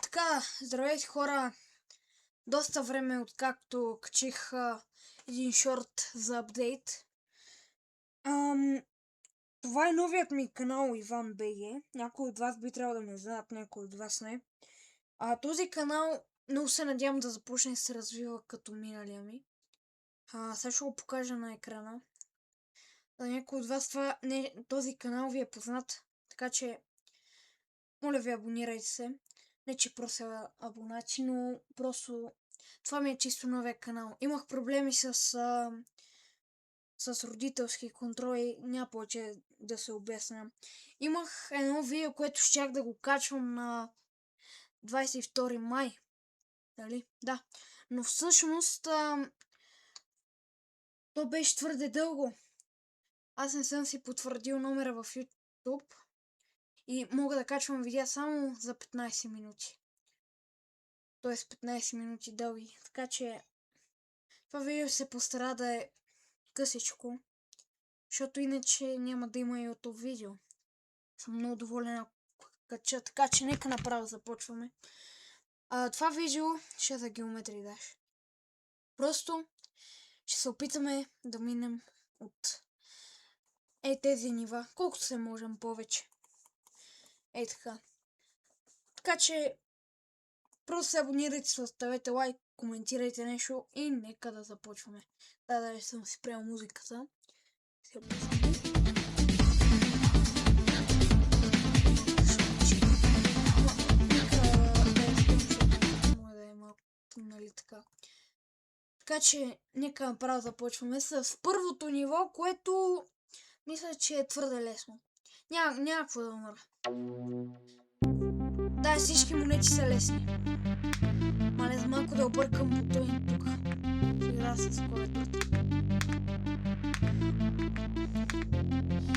Така, здравейте хора, доста време откакто качих един шорт за апдейт. Това е новият ми канал Иван БГ. Някои от вас би трябвало да ме знаят, някои от вас не. Този канал много се надявам да започне да се развива като миналия ми. Сега ще го покажа на екрана. За някои от вас този канал ви е познат, така че моля ви, абонирайте се. Не че прося абонати, но просто това ми е чисто новия канал. Имах проблеми с родителски контрол и няма повече да се обясня. Имах едно видео, което щях да го качвам на 22 май. Дали? Да. Но всъщност то беше твърде дълго. Аз не съм си потвърдил номера в YouTube и мога да качвам видеа само за 15 минути. Тоест 15 минути дълги. Така че това видео се постара да е късичко, защото иначе няма да има YouTube видео. Съм много доволен ако кача, така че нека направо започваме. Това видео ще е за геометрия Dash. Просто ще се опитаме да минем от тези нива, колкото се можем повече. Така. Така че просто се абонирайте, се оставете лайк, коментирайте нещо и нека да започваме. Да, съм си приел музиката. Нали така. Така че нека направо започваме с първото ниво, което мисля, че е твърде лесно. Няма какво да умра. Да, всички монети са лесни. Мале за малко да объркам бутони тук. Сега с клавиатурата.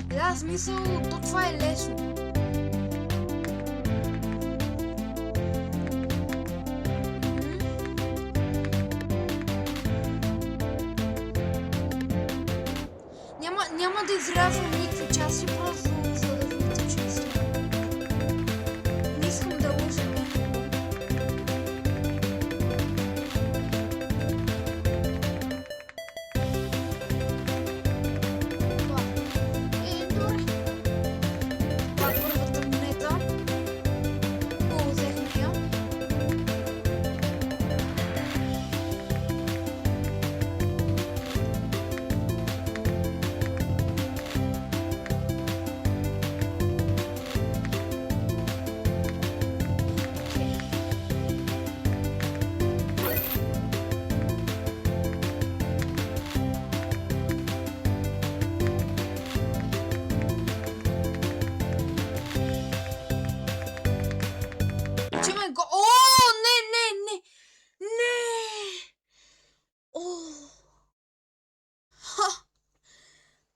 Да, смисъл, то това е лесно. Няма да изрязвам никакви части, просто за да видите, че не искам да лъжа. Добре. Това е първата монета. Хубаво взехме я.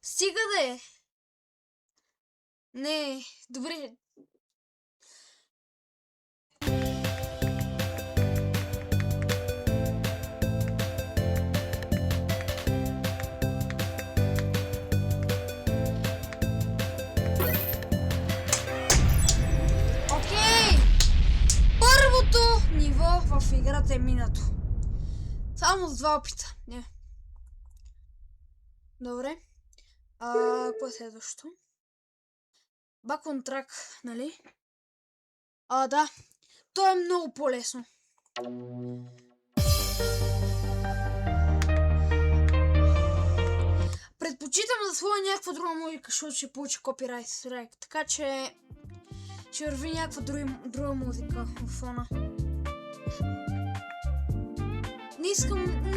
Стига да е. Не, добре. Окей! Първото ниво в играта е минато. Само с 2 опита. Не. Добре. Какво е следващото? Back on track, нали? Да. То е много по-лесно. Предпочитам да своя някаква друга музика, защото ще получи копирайт страйк. Така че ще върви някаква друга музика в фона.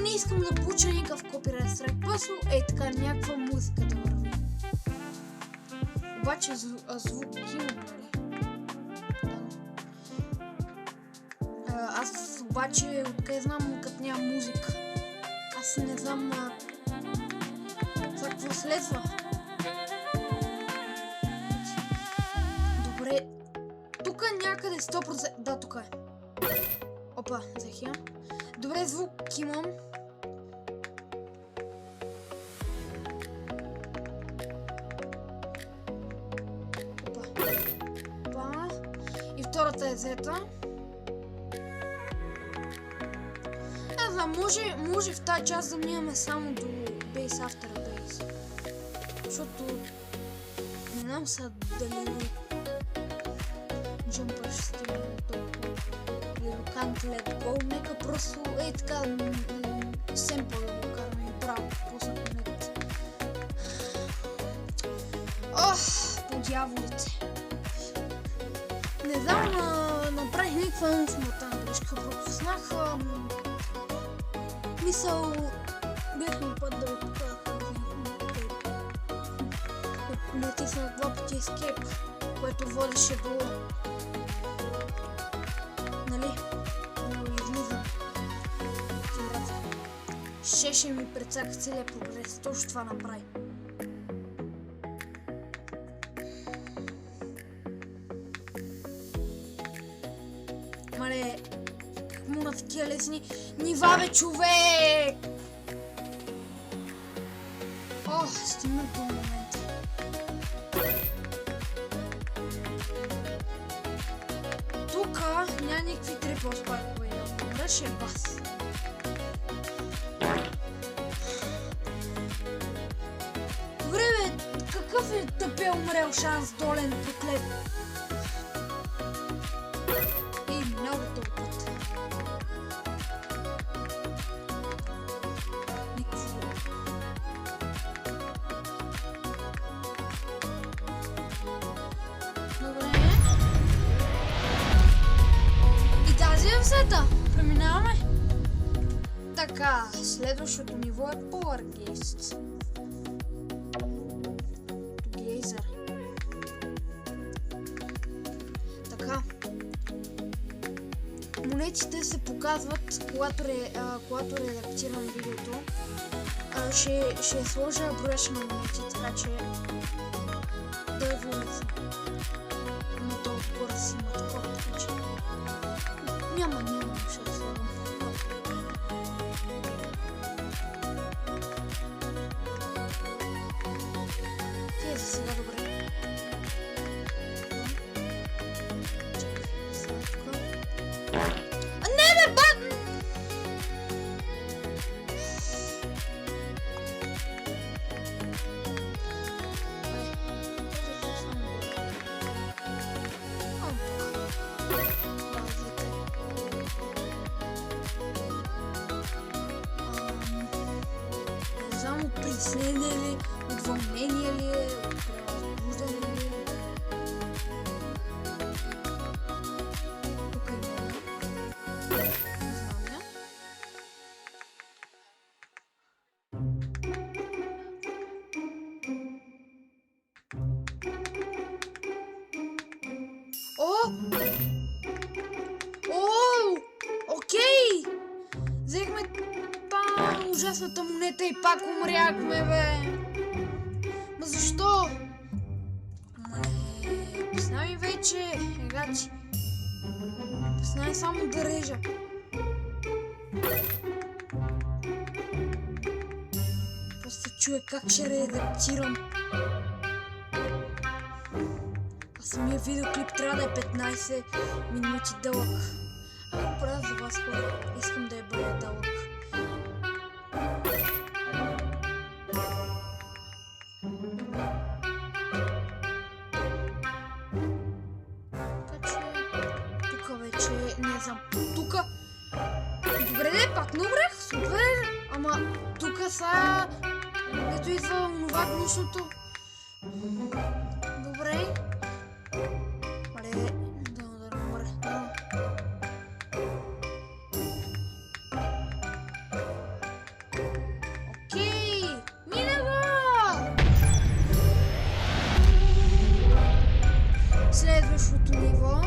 Не искам да получа никакъв копирайт страйк. Просто така някаква музика да върви. Обаче звук има, нали? Аз обаче откъде знам като няма музика. Аз не знам за какво следва. Добре. Тук някъде 100%. Да, тук е. Опа, взех я. Добре, звук имам. втората е взета. Не знам, може в тази част да минаме само до Base After Base. Защото не знам сега дали джампър ще стигне толкова. Или Can't Let Go. Нека просто така семпъл да го караме и браво, пуснат монетите. По дяволите. Не знам, направих някаква много смъртна грешка. Пропуснах мисъл, бях ми път да ви покажа. Натиснах два пъти Escape, което водеше до... Нали? До излизане. Щеше ми прецака целият прогрес. Точно това направи. Мале, как му на такива лесни нива, бе, човек! Стигна до момента. Тука няма никакви трипл спайкове. Ако умреш е бас. Добре, бе, какъв е тъпия умрел шанс долен проклет? Много дълъг път. Добре. И тази е взета. Преминаваме. Така, следващото ниво е Powergeist. Гейзър. Така. Монетите се показват, когато редактирам видеото. Ще сложа брояша на монети, така че да е влезна. Но толкова си има такова, така че няма, ще да слагам. Е, за сега добре. Притеснение ли, от вълнение ли е, от разбуждане ли е. Тук има. Не знам я. Окей! Взехме ужасната монета и пак умряхме, бе. Ма защо? Обяснявай вече, гачи. Обяснявай само да режа. Просто чуя как ще редактирам. А самия видеоклип трябва да е 15 минути дълъг. Ако правя за вас, хора, искам да я бъде дълъг. Не знам, тука... Добре, пак не умрях, супер, ама тука са... Ето идва онова гнусното. Добре. Аре, да не умре. Окей, мина го! Следващото ниво.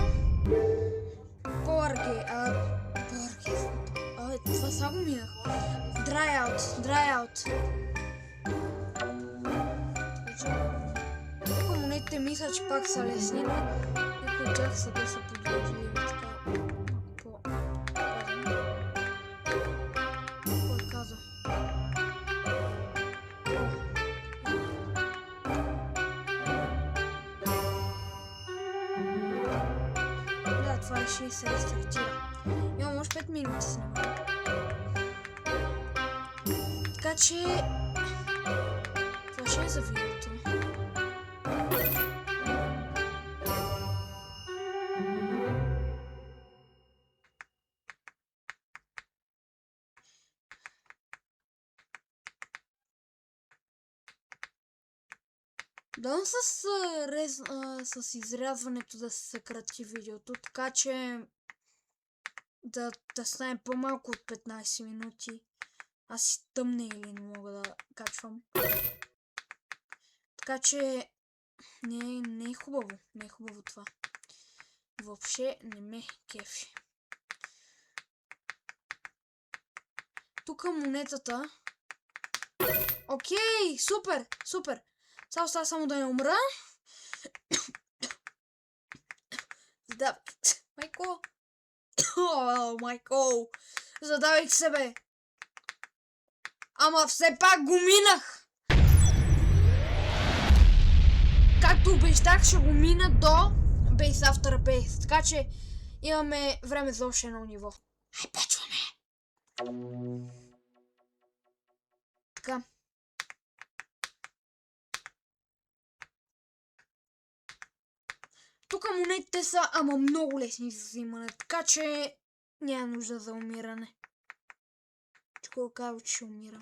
Това само минах. Dry out. Тук монетите мисля, че пак са лесни, но някои от тях са доста подготвили така по-паден. Кой каза? това реши и се рестартира. Имам още 5 минути снимане. Така че... това ще е за видеото. Дано с изрязването да се съкрати видеото, така че да стане по-малко от 15 минути. Аз си тъмне или не мога да качвам. Така че не е хубаво. Не е хубаво това. Въобще не ме кефи. Тук монетата. Окей, супер, супер. Сега остава само да не умра. Майко. Майко. Задавих се, бе. Ама все пак го минах. Както обещах, ще го мина до Base After Base. Така че имаме време за още едно ниво. Ай, почваме. Така. Тук монетите са, ама много лесни за взимане, така че няма нужда за умиране. Че го казва, че ще умирам.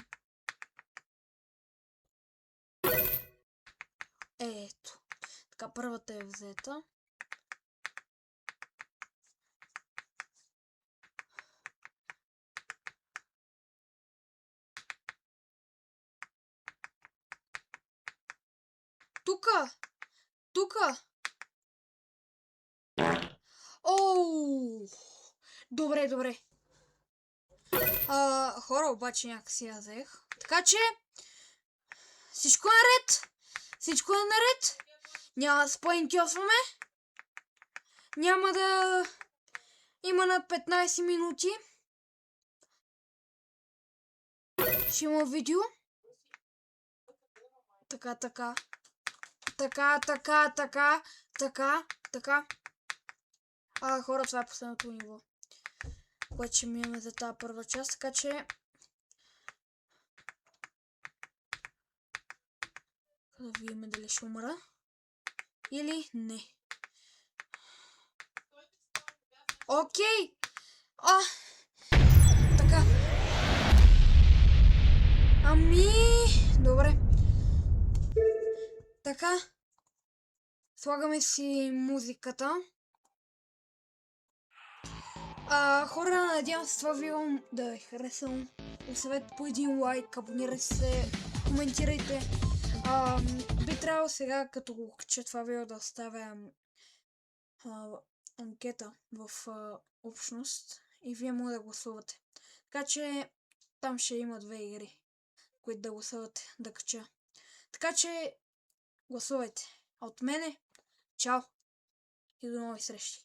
Ето. Така, първата е взета. Тука. Оу! Добре. Хора, обаче някакси я взех. Така че всичко е наред. Няма да споинтьосваме. Няма да има над 15 минути. Ще има видео. Така. Хора, това е последното ниво, което ще минем за тази първа част, така че да видим дали ще умра или не. Окей! Така. Добре. Така. Слагаме си музиката. Хора, надявам се това видео да е харесало. Оставете по един лайк, абонирайте се, коментирайте. Би трябвало сега, като го кача това видео, да оставя анкета в общност и вие може да гласувате. Така че там ще има 2 игри, които да гласувате да кача. Така че гласувайте. От мене, чао и до нови срещи.